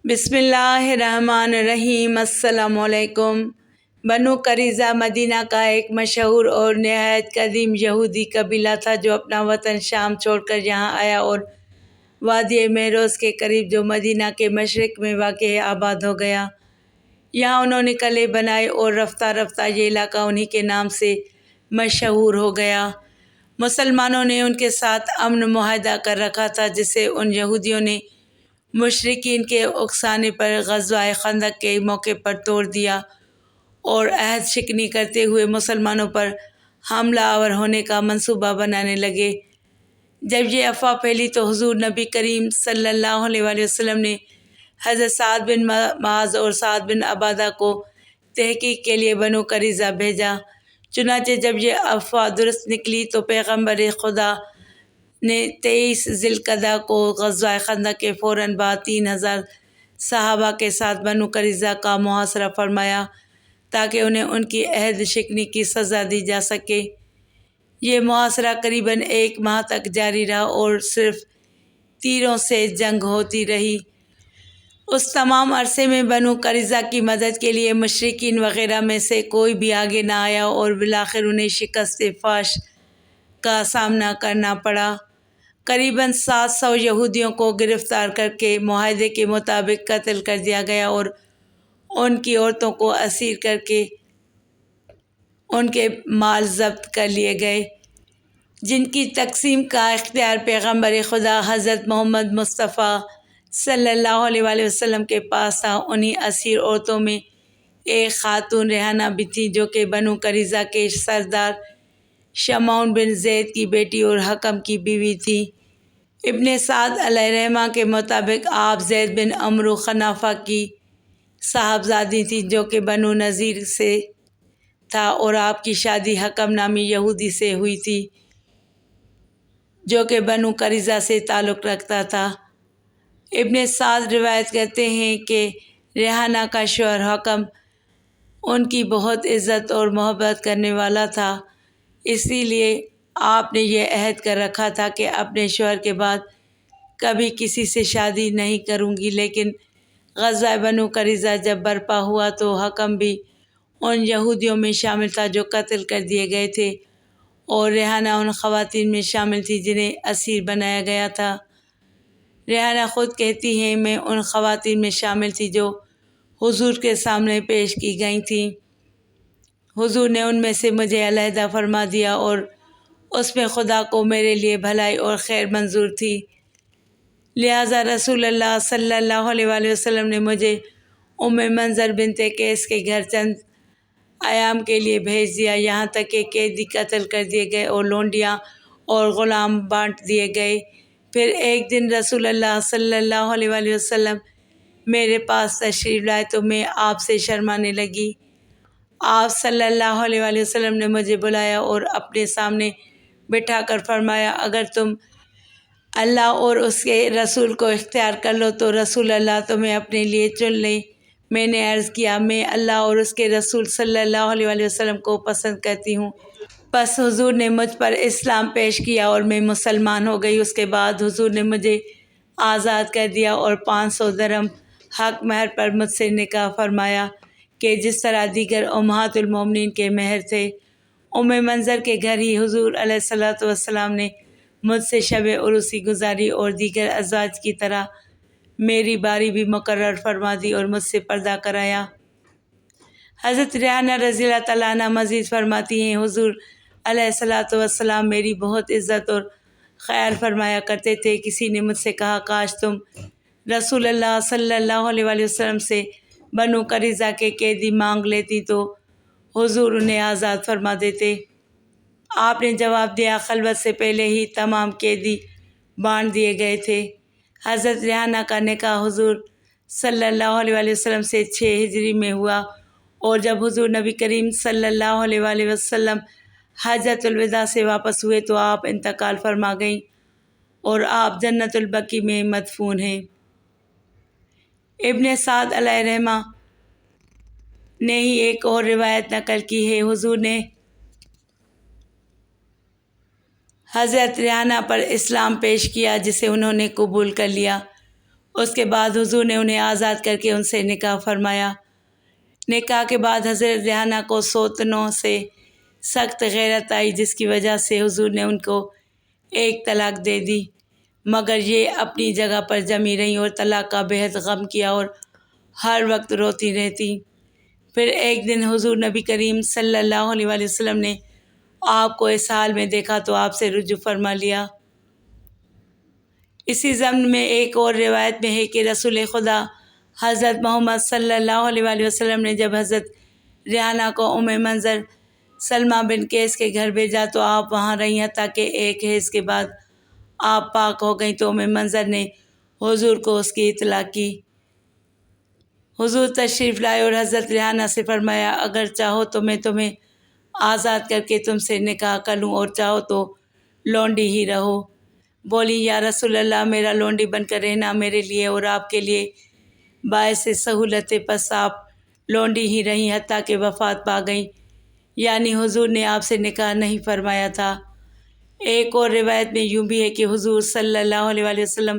بسم اللہ الرحمن الرحیم۔ السلام علیکم۔ بنو قریظہ مدینہ کا ایک مشہور اور نہایت قدیم یہودی قبیلہ تھا جو اپنا وطن شام چھوڑ کر یہاں آیا اور وادی میروز کے قریب جو مدینہ کے مشرق میں واقع ہے آباد ہو گیا۔ یہاں انہوں نے قلعے بنائے اور رفتہ رفتہ یہ علاقہ انہی کے نام سے مشہور ہو گیا۔ مسلمانوں نے ان کے ساتھ امن معاہدہ کر رکھا تھا جس سے ان یہودیوں نے مشرکین کے اکسانے پر غزوہ خندق کے موقع پر توڑ دیا اور عہد شکنی کرتے ہوئے مسلمانوں پر حملہ آور ہونے کا منصوبہ بنانے لگے۔ جب یہ افواہ پھیلی تو حضور نبی کریم صلی اللہ علیہ وآلہ وسلم نے حضرت سعد بن معاذ اور سعد بن عبادہ کو تحقیق کے لیے بنو قریظہ بھیجا۔ چنانچہ جب یہ افواہ درست نکلی تو پیغمبر خدا نے 23 ذی القعدہ کو غزوہ خندق کے فوراً بعد 3000 صحابہ کے ساتھ بنو قریظہ کا محاصرہ فرمایا تاکہ انہیں ان کی عہد شکنی کی سزا دی جا سکے۔ یہ محاصرہ قریباً 1 ماہ تک جاری رہا اور صرف تیروں سے جنگ ہوتی رہی۔ اس تمام عرصے میں بنو قریظہ کی مدد کے لیے مشرکین وغیرہ میں سے کوئی بھی آگے نہ آیا اور بالآخر انہیں شکست فاش کا سامنا کرنا پڑا۔ قریباً 700 یہودیوں کو گرفتار کر کے معاہدے کے مطابق قتل کر دیا گیا اور ان کی عورتوں کو اسیر کر کے ان کے مال ضبط کر لیے گئے، جن کی تقسیم کا اختیار پیغمبر خدا حضرت محمد مصطفیٰ صلی اللہ علیہ وآلہ وسلم کے پاس تھا۔ انہی اسیر عورتوں میں ایک خاتون ریحانہ بھی تھی جو کہ بنو قریظہ کے سردار شمعون بن زید کی بیٹی اور حکم کی بیوی تھی۔ ابن سعد علیہ رحمہ کے مطابق آپ زید بن عمرو خنافہ کی صاحبزادی تھی جو کہ بنو نذیر سے تھا اور آپ کی شادی حکم نامی یہودی سے ہوئی تھی جو کہ بنو قریظہ سے تعلق رکھتا تھا۔ ابن سعد روایت کرتے ہیں کہ ریحانہ کا شوہر حکم ان کی بہت عزت اور محبت کرنے والا تھا، اسی لیے آپ نے یہ عہد کر رکھا تھا کہ اپنے شوہر کے بعد کبھی کسی سے شادی نہیں کروں گی۔ لیکن غزوہ بنو قریظہ جب برپا ہوا تو حکم بھی ان یہودیوں میں شامل تھا جو قتل کر دیے گئے تھے اور ریحانہ ان خواتین میں شامل تھی جنہیں اسیر بنایا گیا تھا۔ ریحانہ خود کہتی ہیں میں ان خواتین میں شامل تھی جو حضور کے سامنے پیش کی گئی تھیں۔ حضور نے ان میں سے مجھے علیحدہ فرما دیا اور اس میں خدا کو میرے لیے بھلائی اور خیر منظور تھی، لہٰذا رسول اللہ صلی اللہ علیہ وآلہ وسلم نے مجھے منظر بنت قیس کے گھر چند ایام کے لیے بھیج دیا، یہاں تک کہ قیدی قتل کر دیے گئے اور لونڈیاں اور غلام بانٹ دیے گئے۔ پھر ایک دن رسول اللہ صلی اللہ علیہ وآلہ وسلم میرے پاس تشریف لائے تو میں آپ سے شرمانے لگی۔ آپ صلی اللہ علیہ وآلہ وسلم نے مجھے بلایا اور اپنے سامنے بٹھا کر فرمایا اگر تم اللہ اور اس کے رسول کو اختیار کر لو تو رسول اللہ تمہیں اپنے لیے چن لیں۔ میں نے عرض کیا میں اللہ اور اس کے رسول صلی اللہ علیہ وآلہ وسلم کو پسند کرتی ہوں۔ بس حضور نے مجھ پر اسلام پیش کیا اور میں مسلمان ہو گئی۔ اس کے بعد حضور نے مجھے آزاد کر دیا اور 500 درہم حق مہر پر مجھ سے نکاح فرمایا کہ جس طرح دیگر امہات المومنین کے مہر تھے۔ منظر کے گھر ہی حضور علیہ الصلوۃ والسلام نے مجھ سے شب عروسی گزاری اور دیگر ازواج کی طرح میری باری بھی مقرر فرما دی اور مجھ سے پردہ کرایا۔ حضرت ریحانہ رضی اللہ تعالیٰ عنہ مزید فرماتی ہیں حضور علیہ الصلوۃ والسلام میری بہت عزت اور خیال فرمایا کرتے تھے۔ کسی نے مجھ سے کہا کاش تم رسول اللہ صلی اللہ علیہ وآلہ وسلم سے بنو قریظہ کے قیدی مانگ لیتی تو حضور انہیں آزاد فرما دیتے۔ آپ نے جواب دیا خلوت سے پہلے ہی تمام قیدی بانٹ دیے گئے تھے۔ حضرت ریحانہ کا نکاح حضور صلی اللہ علیہ وآلہ وسلم سے 6 ہجری میں ہوا اور جب حضور نبی کریم صلی اللہ علیہ وآلہ وسلم حجۃ الوداع سے واپس ہوئے تو آپ انتقال فرما گئیں اور آپ جنت البقیع میں مدفون ہیں۔ ابن سعد علیہ رحمہ نے ہی ایک اور روایت نقل کی ہے حضور نے حضرت ریحانہ پر اسلام پیش کیا جسے انہوں نے قبول کر لیا۔ اس کے بعد حضور نے انہیں آزاد کر کے ان سے نکاح فرمایا۔ نکاح کے بعد حضرت ریحانہ کو سوتنوں سے سخت غیرت آئی، جس کی وجہ سے حضور نے ان کو ایک طلاق دے دی، مگر یہ اپنی جگہ پر جمی رہیں اور طلاق کا بہت غم کیا اور ہر وقت روتی رہتی۔ پھر ایک دن حضور نبی کریم صلی اللہ علیہ وآلہ وسلم نے آپ کو اس حال میں دیکھا تو آپ سے رجوع فرما لیا۔ اسی ضمن میں ایک اور روایت میں ہے کہ رسول خدا حضرت محمد صلی اللہ علیہ وآلہ وسلم نے جب حضرت ریحانہ کو منظر سلمہ بن قیس کے گھر بھیجا تو آپ وہاں رہیں، حتیٰ کہ ایک حیض کے بعد آپ پاک ہو گئیں تو منظر نے حضور کو اس کی اطلاع کی۔ حضور تشریف لائے اور حضرت ریحانہ سے فرمایا، اگر چاہو تو میں تمہیں آزاد کر کے تم سے نکاح کر لوں اور چاہو تو لونڈی ہی رہو۔ بولی، یا رسول اللہ، میرا لونڈی بن کر رہنا میرے لیے اور آپ کے لیے باعث سہولت، پس آپ لونڈی ہی رہیں حتیٰ کہ وفات پا گئیں، یعنی حضور نے آپ سے نکاح نہیں فرمایا تھا۔ ایک اور روایت میں یوں بھی ہے کہ حضور صلی اللہ علیہ وآلہ وسلم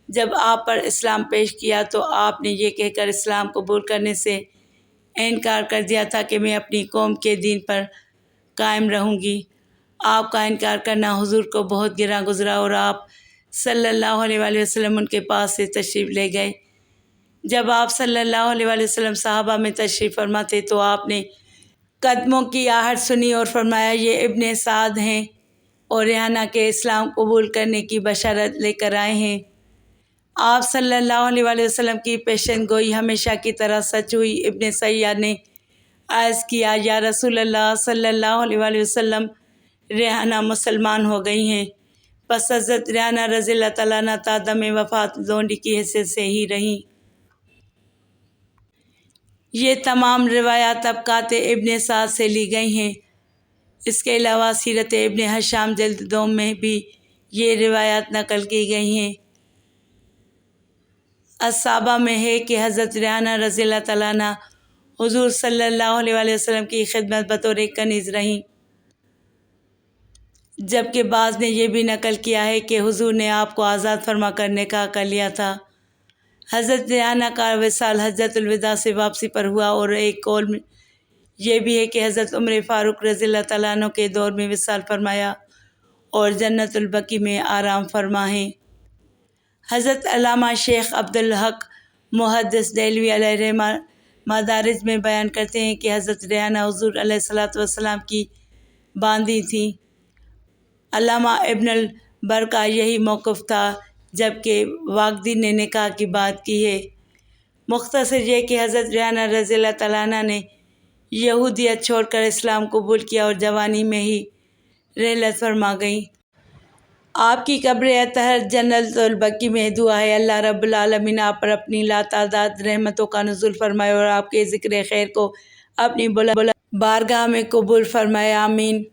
جب آپ پر اسلام پیش کیا تو آپ نے یہ کہہ کر اسلام قبول کرنے سے انکار کر دیا تھا کہ میں اپنی قوم کے دین پر قائم رہوں گی۔ آپ کا انکار کرنا حضور کو بہت گراں گزرا اور آپ صلی اللہ علیہ وآلہ وسلم ان کے پاس سے تشریف لے گئے۔ جب آپ صلی اللہ علیہ وآلہ وسلم صحابہ میں تشریف فرما تھے تو آپ نے قدموں کی آہٹ سنی اور فرمایا، یہ ابن سعد ہیں اور ریحانہ کے اسلام قبول کرنے کی بشارت لے کر آئے ہیں۔ آپ صلی اللہ علیہ وآلہ وسلم کی پیشن گوئی ہمیشہ کی طرح سچ ہوئی۔ ابن سیاد نے عرض کیا، یا رسول اللہ صلی اللہ علیہ وآلہ وسلم، ریحانہ مسلمان ہو گئی ہیں۔ پس حضرت ریحانہ رضی اللہ تعالیٰ عنہ تا دم وفات لونڈی کی حیثیت سے ہی رہیں۔ یہ تمام روایات طبقات ابن سعد سے لی گئی ہیں۔ اس کے علاوہ سیرت ابن ہشام جلد 2 میں بھی یہ روایات نقل کی گئی ہیں۔ الصحابہ میں ہے کہ حضرت ریحانہ رضی اللہ تعالیٰ عنہ حضور صلی اللہ علیہ وآلہ وسلم کی خدمت بطور کنیز رہیں، جبکہ بعض نے یہ بھی نقل کیا ہے کہ حضور نے آپ کو آزاد فرما کر نکاح کر لیا تھا۔ حضرت ریحانہ کا وصال حجۃ الوداع سے واپسی پر ہوا، اور ایک قول میں یہ بھی ہے کہ حضرت عمر فاروق رضی اللہ تعالیٰ عنہ کے دور میں وصال فرمایا اور جنت البقیع میں آرام فرما ہیں۔ حضرت علامہ شیخ عبدالحق محدث دہلوی علیہ رحمہ مدارج میں بیان کرتے ہیں کہ حضرت ریحانہ حضور علیہ الصلوۃ والسلام کی باندھی تھیں۔ علامہ ابن البر کا یہی موقف تھا، جبکہ واقدی نے نکاح کی بات کی ہے۔ مختصر یہ کہ حضرت ریحانہ رضی اللہ تعالیٰ عنہ نے یہودیت چھوڑ کر اسلام قبول کیا اور جوانی میں ہی رحلت فرما گئیں۔ آپ کی قبر اطہر جنت البقیع میں دعا ہے، اللہ رب العالمین آپ پر اپنی لاتعداد رحمتوں کا نزول فرمائے اور آپ کے ذکر خیر کو اپنی بلند بارگاہ میں قبول فرمائے، آمین۔